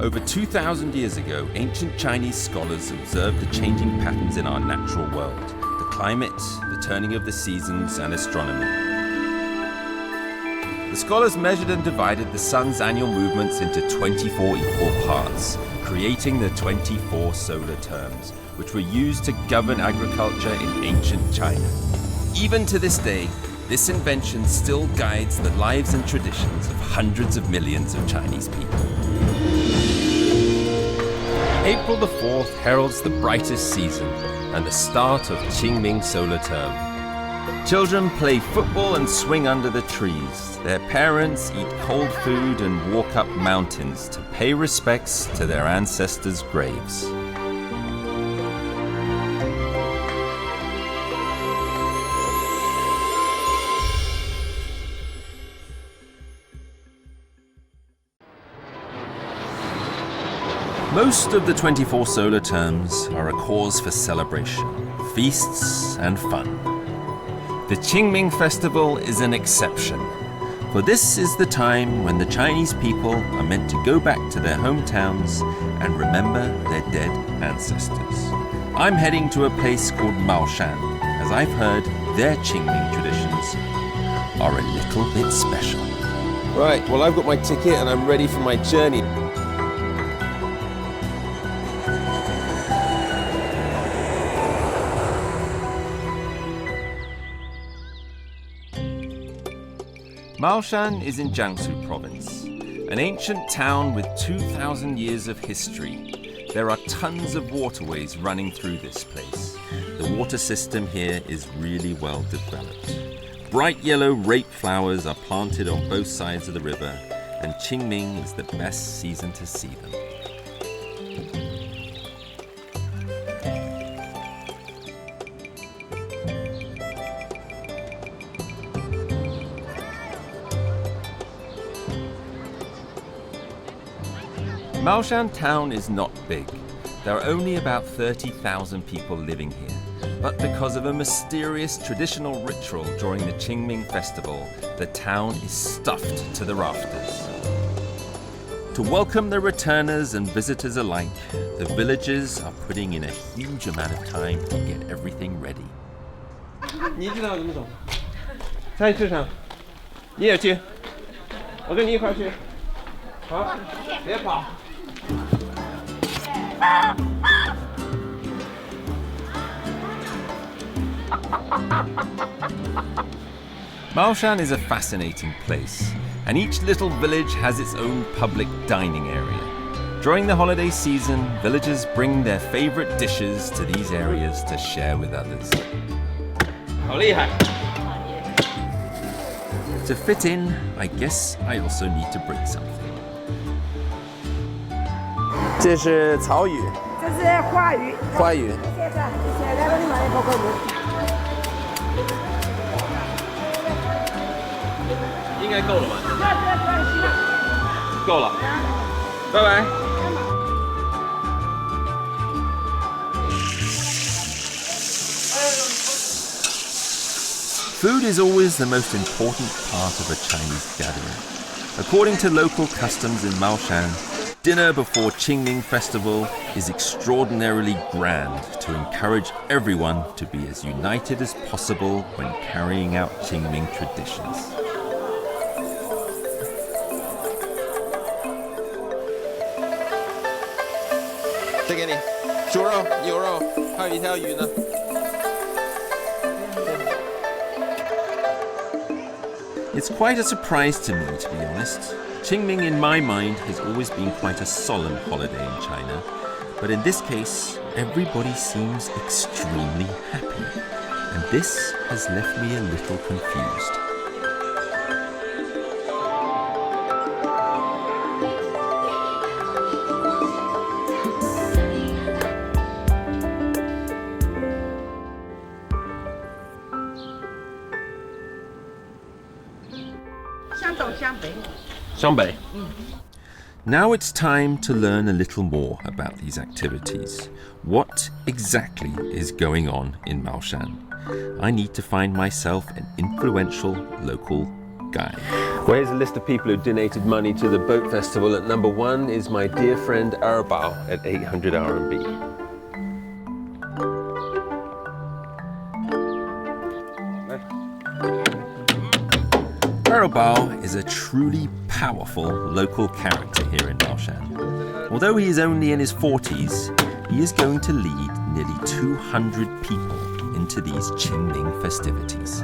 Over 2,000 years ago, ancient Chinese scholars observed the changing patterns in our natural world, the climate, the turning of the seasons, and astronomy. The scholars measured and divided the sun's annual movements into 24 equal parts, creating the 24 solar terms, which were used to govern agriculture in ancient China. Even to this day, this invention still guides the lives and traditions of hundreds of millions of Chinese people. April the 4th heralds the brightest season and the start of Qingming solar term. Children play football and swing under the trees. Their parents eat cold food and walk up mountains to pay respects to their ancestors' graves. Most of the 24 solar terms are a cause for celebration, feasts, and fun. The Qingming Festival is an exception, for this is the time when the Chinese people are meant to go back to their hometowns and remember their dead ancestors. I'm heading to a place called Maoshan, as I've heard their Qingming traditions are a little bit special. Right, well I've got my ticket and I'm ready for my journey. Maoshan is in Jiangsu province, an ancient town with 2,000 years of history. There are tons of waterways running through this place. The water system here is really well developed. Bright yellow rape flowers are planted on both sides of the river, and Qingming is the best season to see them. Maoshan town is not big. There are only about 30,000 people living here. But because of a mysterious traditional ritual during the Qingming festival, the town is stuffed to the rafters. To welcome the returners and visitors alike, the villagers are putting in a huge amount of time to get everything ready. 你知道怎么走？菜市场，你也去，我跟你一块去。好，别跑。 Maoshan is a fascinating place, and each little village has its own public dining area. During the holiday season, villagers bring their favorite dishes to these areas to share with others. 好厉害! To fit in, I guess I also need to bring something. 这是草鱼，这是花鱼。花鱼。谢谢，来了你买一包过鱼。应该够了吧？够了，拜拜。Food is always the most important part of a Chinese gathering. According to local customs in Maoshan, dinner before Qingming Festival is extraordinarily grand to encourage everyone to be as united as possible when carrying out Qingming traditions. 这给你，猪肉、牛肉，还有一条鱼呢。It's quite a surprise to me, to be honest. Qingming, in my mind, has always been quite a solemn holiday in China. But in this case, everybody seems extremely happy. And this has left me a little confused. Now it's time to learn a little more about these activities. What exactly is going on in Maoshan? I need to find myself an influential local guy. Well, here's a list of people who donated money to the boat festival. At number 1 is my dear friend Erbao at 800 RMB. Erbao is a truly powerful local character here in Baoshan. Although he is only in his 40s, he is going to lead nearly 200 people into these Qingming festivities.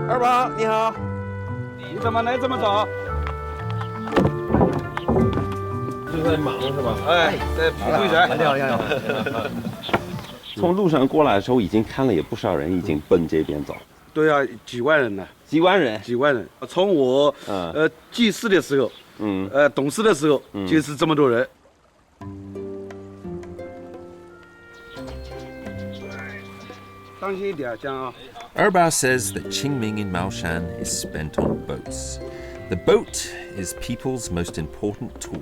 Erbao, 你好。你怎么来这么早？就在忙是吧？哎，在排队着。你好。从路上过来的时候，已经看了有不少人已经奔这边走。对啊，几万人呢。几万人。几万人。从我记事的时候，懂事的时候，就是这么多人。当心一点，这样啊。Erbao says that Qingming in Maoshan is spent on boats. The boat is people's most important tool.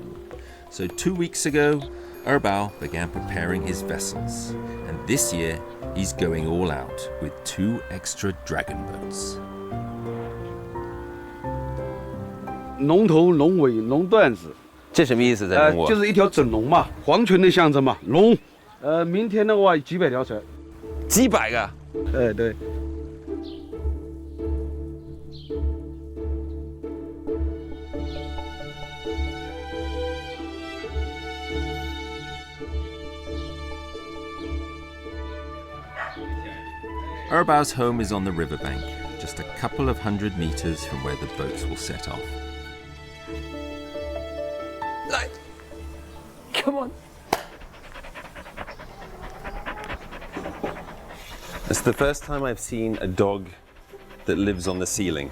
So 2 weeks ago, Erbao began preparing his vessels. And this year, he's going all out with 2 extra dragon boats. 龙头、龙尾、龙段子，这什么意思？在中国？就是一条整龙嘛，皇权的象征嘛，龙。明天的话几百条船。几百个？对。Erbao's home is on the riverbank, just a couple of 100 meters from where the boats will set off. Come on. It's the first time I've seen a dog that lives on the ceiling.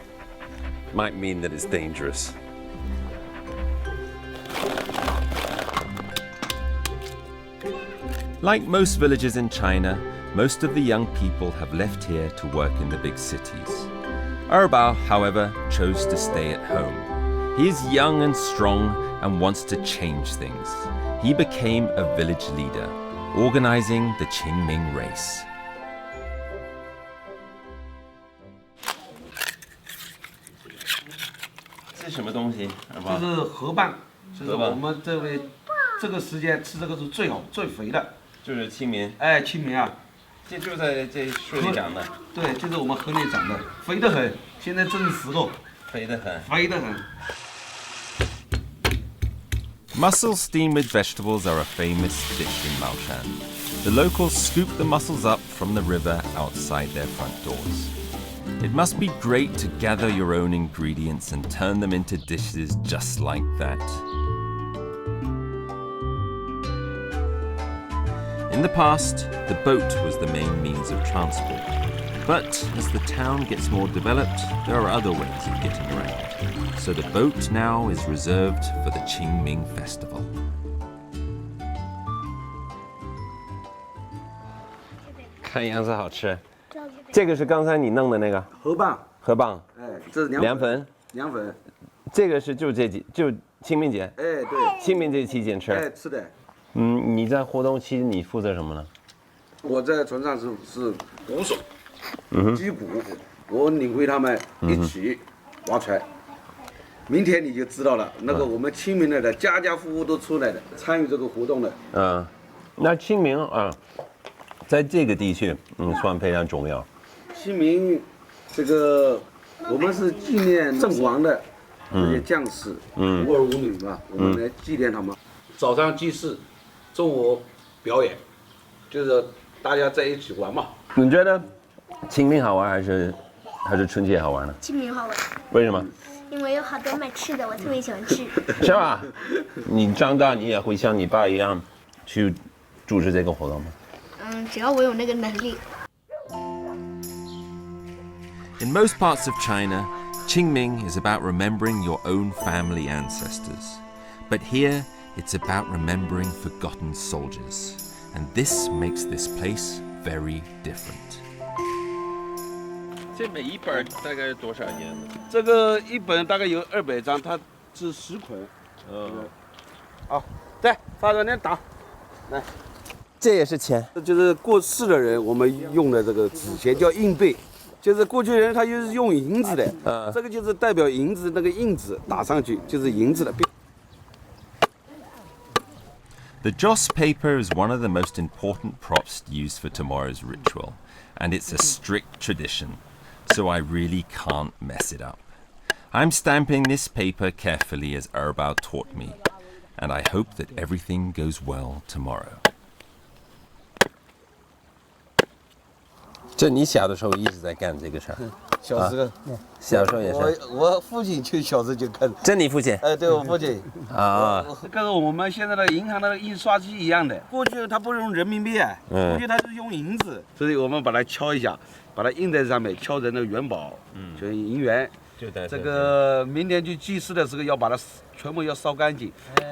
Might mean that it's dangerous. Like most villages in China, most of the young people have left here to work in the big cities. Erbao, however, chose to stay at home. He is young and strong and wants to change things. He became a village leader, organizing the Qingming race. 这是什么东西？这是河蚌，就是我们这个时间吃这个是最好最肥的。就是清明。哎，清明啊。这就在这水里长的。对，就是我们河里长的，肥得很。现在正是时候。肥得很。肥得很。Mussels steamed with vegetables are a famous dish in Maoshan. The locals scoop the mussels up from the river outside their front doors. It must be great to gather your own ingredients and turn them into dishes just like that. In the past, the boat was the main means of transport. But as the town gets more developed, there are other ways of getting around. So the boat now is reserved for the Qingming festival. 看样子好吃。这个是刚才你弄的那个河蚌。河蚌。哎，这是凉粉。凉粉。这个是就清明节。哎，对。清明节期间吃。哎，吃的。你在活动期你负责什么呢？我在船上是鼓手，击鼓，我领会他们一起划船。明天你就知道了，那个我们清明来的家家户户都出来的，参与这个活动的。那清明啊，在这个地区算非常重要。清明，这个我们是纪念阵亡的这些将士，无儿无女嘛，我们来纪念他们。早上祭祀。中午表演，就是大家在一起玩嘛。你觉得清明好玩还是春节好玩呢？清明好玩。为什么？因为有好多卖吃的，我特别喜欢吃。是吧？你长大你也会像你爸一样去组织这个活动吗？只要我有那个能力。In most parts of China, Qingming is about remembering your own family ancestors. But here, it's about remembering forgotten soldiers. And this makes this place very different. 这每一本大概多少页呢？这个一本大概有200张，它是10捆。好，再发着点打，来。这也是钱。就是过世的人我们用的这个纸钱叫硬币，就是过去人他就是用银子的，这个就是代表银子那个印子打上去就是银子的。The joss paper is one of the most important props used for tomorrow's ritual, and it's a strict tradition, so I really can't mess it up. I'm stamping this paper carefully as Erbao taught me, and I hope that everything goes well tomorrow. 这你小的时候一直在干这个事儿？小时候，小时候也是。我父亲就小时候就看。这你父亲？对我父亲。啊。跟我们现在的银行的印刷机一样的，过去他不用人民币啊，过去他是用银子，所以我们把它敲一下，把它印在上面，敲成那个元宝，就是银元。这个明年去祭祀的时候要把它全部要烧干净。对，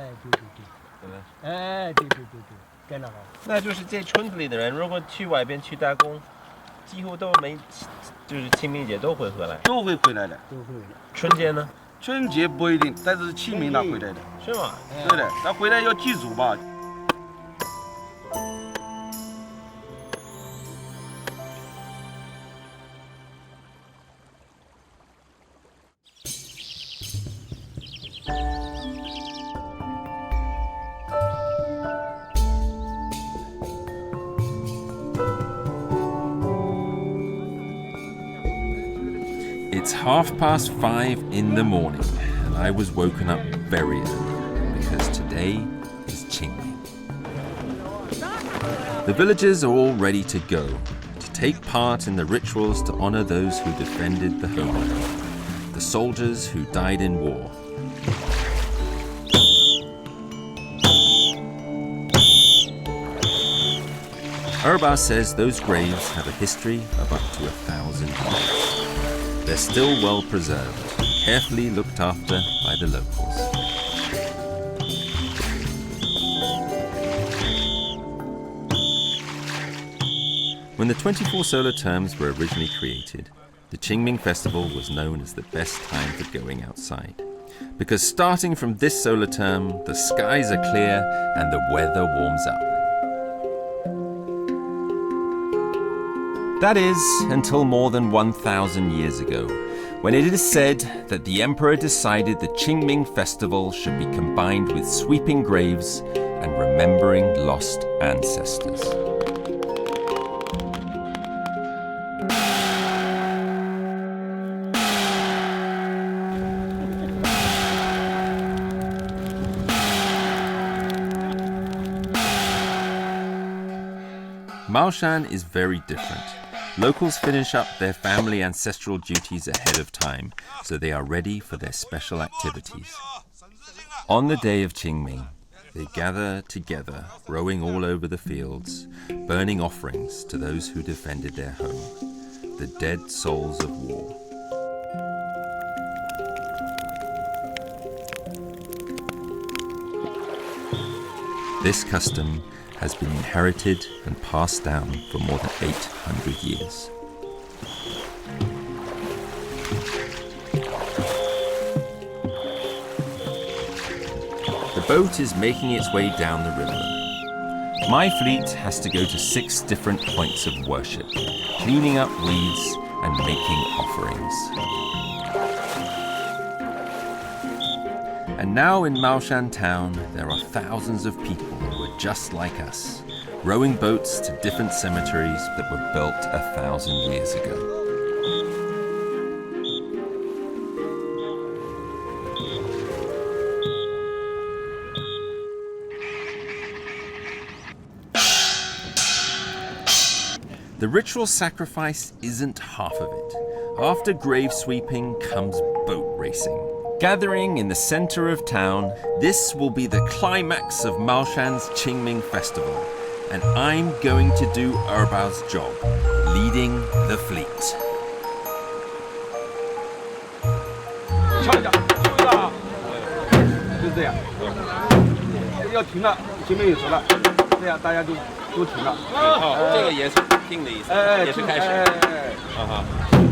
干了。那就是这村子里的人，如果去外边去打工，几乎都没，就是清明节都会回来。都会回来的。春节呢？春节不一定，但是清明他回来的。是吗？对的，他回来要祭祖吧。It's 5:30 in the morning, and I was woken up very early because today is Qingming. The villagers are all ready to go, to take part in the rituals to honor those who defended the homeland, the soldiers who died in war. Erbao says those graves have a history of up to 1,000 years. They're still well preserved, carefully looked after by the locals. When the 24 solar terms were originally created, the Qingming festival was known as the best time for going outside. Because starting from this solar term, the skies are clear and the weather warms up. That is, until more than 1,000 years ago, when it is said that the emperor decided the Qingming festival should be combined with sweeping graves and remembering lost ancestors. Maoshan is very different. Locals finish up their family ancestral duties ahead of time, so they are ready for their special activities. On the day of Qingming, they gather together, rowing all over the fields, burning offerings to those who defended their home, the dead souls of war. This custom has been inherited and passed down for more than 800 years. The boat is making its way down the river. My fleet has to go to 6 different points of worship, cleaning up weeds and making offerings. And now in Maoshan town, there are thousands of people who are just like us, rowing boats to different cemeteries that were built 1,000 years ago. The ritual sacrifice isn't half of it. After grave sweeping comes boat racing. Gathering in the center of town, this will be the climax of Maoshan's Qingming festival, and I'm going to do Erbao's job, leading the fleet. 敲一下，休一下啊，就是这样，要停了，前面有车了，这样大家都停了。哦，这个也是停的意思，也是开始。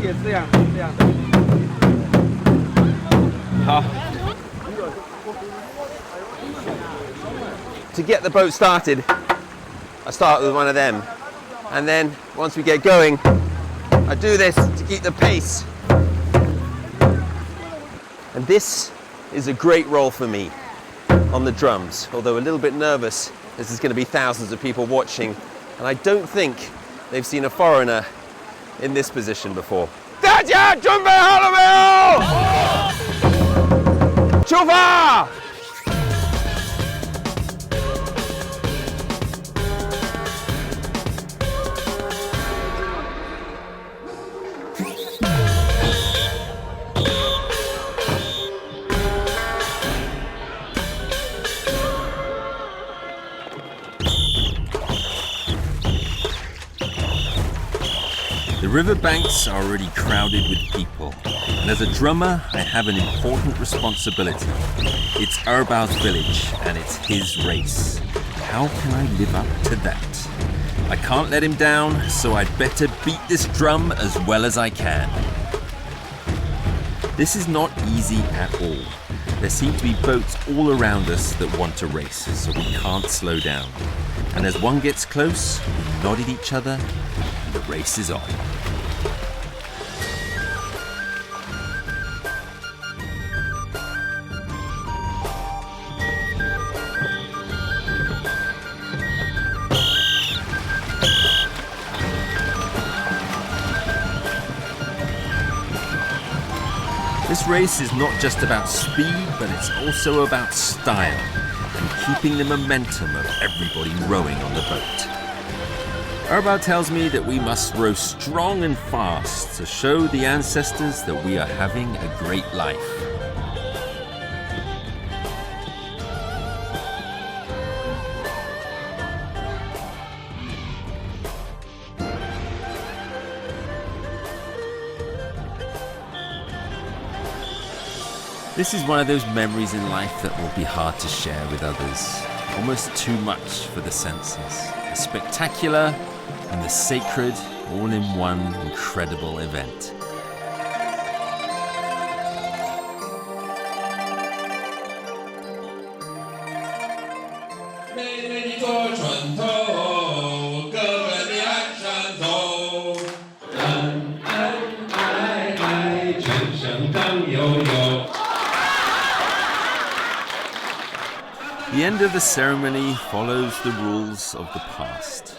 也是这样的。好。To get the boat started, I start with one of them. And then once we get going, I do this to keep the pace. And this is a great role for me on the drums, although a little bit nervous. This is going to be thousands of people watching, and I don't think they've seen a foreigner in this position before. 大家准备好了没有？出发！ The riverbanks are already crowded with people, and as a drummer, I have an important responsibility. It's Erbal's village, and it's his race. How can I live up to that? I can't let him down, so I'd better beat this drum as well as I can. This is not easy at all. There seem to be boats all around us that want to race, so we can't slow down. And as one gets close, we nod at each other, and the race is on. This race is not just about speed, but it's also about style and keeping the momentum of everybody rowing on the boat. Erbal tells me that we must row strong and fast to show the ancestors that we are having a great life. This is one of those memories in life that will be hard to share with others. Almost too much for the senses. The spectacular and the sacred all in one incredible event. The end of the ceremony follows the rules of the past.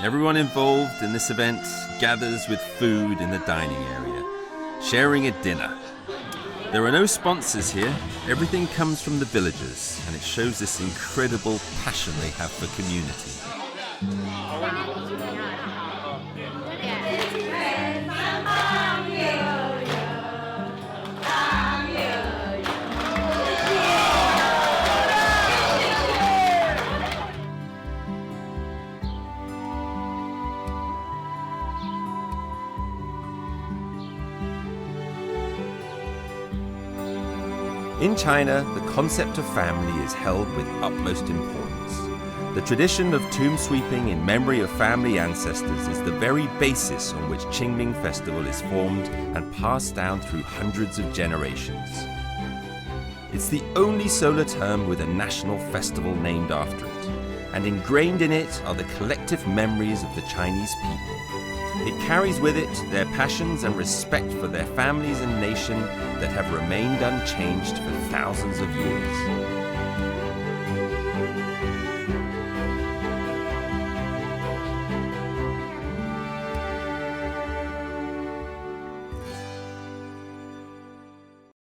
Everyone involved in this event gathers with food in the dining area, sharing a dinner. There are no sponsors here. Everything comes from the villagers, and it shows this incredible passion they have for community. In China, the concept of family is held with utmost importance. The tradition of tomb sweeping in memory of family ancestors is the very basis on which Qingming Festival is formed and passed down through hundreds of generations. It's the only solar term with a national festival named after it, and ingrained in it are the collective memories of the Chinese people. It carries with it their passions and respect for their families and nation that have remained unchanged for thousands of years.